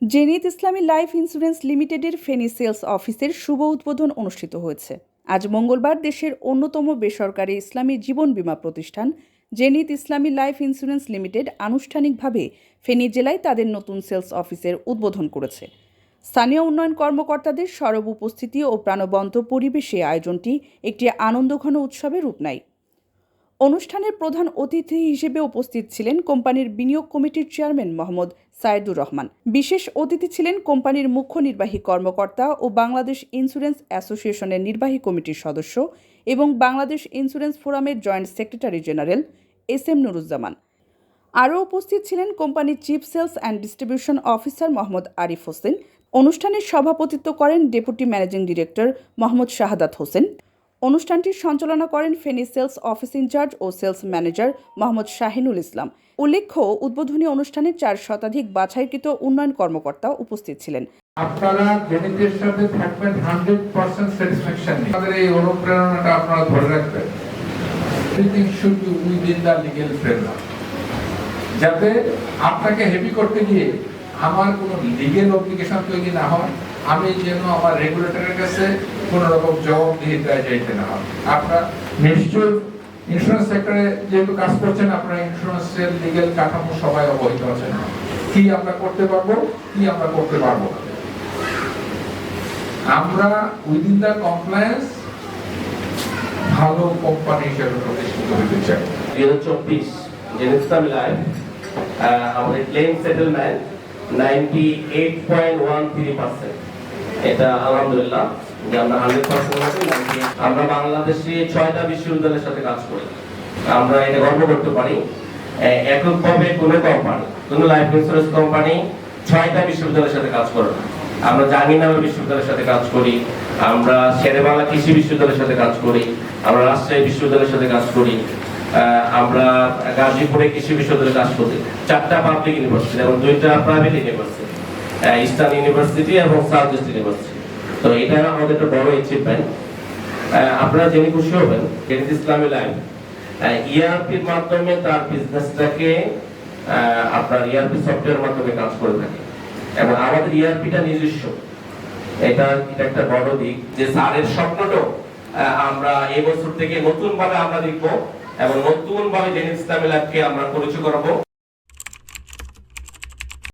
Zenit ইসলামী life insurance লিমিটেডের Feni sales অফিসের শুভ উদ্বোধন অনুষ্ঠিত হয়েছে। আজ মঙ্গলবার দেশের অন্যতম বেসরকারি ইসলামী জীবন বীমা প্রতিষ্ঠান জেনিত ইসলামী লাইফ ইন্স্যুরেন্স লিমিটেড আনুষ্ঠানিকভাবে ফেনী জেলায় তাদের নতুন সেলস অফিসের উদ্বোধন করেছে। স্থানীয় উন্নয়ন কর্মকর্তাদের সরব উপস্থিতি ও প্রাণবন্ত পরিবেশে আয়োজনটি একটি আনন্দঘন উৎসবে রূপ নেয়। অনুষ্ঠানের প্রধান অতিথি হিসেবে উপস্থিত ছিলেন কোম্পানির বিনিয়োগ কমিটির চেয়ারম্যান মোহাম্মদ সাইদুর রহমান। বিশেষ অতিথি ছিলেন কোম্পানির মুখ্য নির্বাহী কর্মকর্তা ও বাংলাদেশ ইন্স্যুরেন্স অ্যাসোসিয়েশনের নির্বাহী কমিটির সদস্য এবং বাংলাদেশ ইন্স্যুরেন্স ফোরামের joint secretary general S M. Nuruzzaman. আরও উপস্থিত ছিলেন কোম্পানির chief sales and distribution officer Mohammad Arif Hossain. অনুষ্ঠানের সভাপতিত্ব করেন deputy managing director Mohammad Shahadat Hossain. অনুষ্ঠানটির সঞ্চালনা করেন ফেনী সেলস অফিস ইনচার্জ ও সেলস ম্যানেজার মোহাম্মদ শাহিনুল ইসলাম। উল্লেখ্য, উদ্বোধনী অনুষ্ঠানে 4 শতাধিক বাছাইকৃত উন্নয়ন কর্মকর্তা উপস্থিত ছিলেন। আপনারা জেনিতের সাথে থাকবেন 100% স্যাটিসফ্যাকশন নিয়ে। আমাদের এই অনুপ্রেরণাটা আপনারা ধরে রাখবেন। Everything should be within the legal framework. যাতে আপনাকে হেভি করতে গিয়ে আমার কোনো লিগ্যাল অব্লিগেশন তৈরি না হয়, আমি যেন আমার রেগুলেটরের কাছে কোনো রকম জবাবদিহিতায় যাইতে না হয়। আপনারা নিশ্চয়ই ইন্স্যুরেন্স সেক্টরে যেহেতু কাজ করছেন, আপনারা ইন্স্যুরেন্সের লিগ্যাল কাঠামো সবাই অবহিত আছেন, কি আমরা করতে পারবো, কি আমরা করতে পারবো না। আমরা উইদিন দ্য কমপ্লায়েন্স ভালো কোম্পানি হিসেবে প্রতিষ্ঠিত হতে চাই। 2024 জেনিত ইসলামী লাইফ আমাদের ক্লেম সেটেলমেন্ট 98.13%। এটা আলহামদুলিল্লাহ যে আমরা 100% আমরা বাংলাদেশে 6টা বিশ্ববিদ্যালয়ের সাথে কাজ করি। আমরা এটা গর্ব করতে পারি, এককভাবে কোনো কোম্পানি, কোনো লাইফ ইন্স্যুরেন্স কোম্পানি 6টা বিশ্ববিদ্যালয়ের সাথে কাজ করে না। আমরা জাহাঙ্গীরনগর বিশ্ববিদ্যালয়ের সাথে কাজ করি, আমরা শেরেবাংলা কৃষি বিশ্ববিদ্যালয়ের সাথে কাজ করি, আমরা রাজশাহী বিশ্ববিদ্যালয়ের সাথে কাজ করি, আমরা গাজীপুরে কৃষি বিশ্ববিদ্যালয়ে কাজ করি। 4টা পাবলিক ইউনিভার্সিটি এবং 2টা প্রাইভেট ইউনিভার্সিটি, ইস্টার্ন ইউনিভার্সিটি এবং সাউথ ইস্ট ইউনিভার্সিটি। তো এটা আমাদের একটা বড় অ্যাচিভমেন্ট। আপনারা জেনে খুশি হবেন, জেনিত ইসলামী লাইফ ইআরপির মাধ্যমে তার বিজনেসটাকে আপনার ইআরপি সফটওয়্যারের মাধ্যমে কাজ করে থাকে এবং আমাদের ইআরপিটা নিজস্ব। এটা একটা বড় দিক যে স্যারের স্বপ্নটাও আমরা এই বছর থেকে নতুন ভাবে আমরা দেখবো এবং নতুন ভাবে জেনিত ইসলামী লাইফকে আমরা পরিচয় করাবো।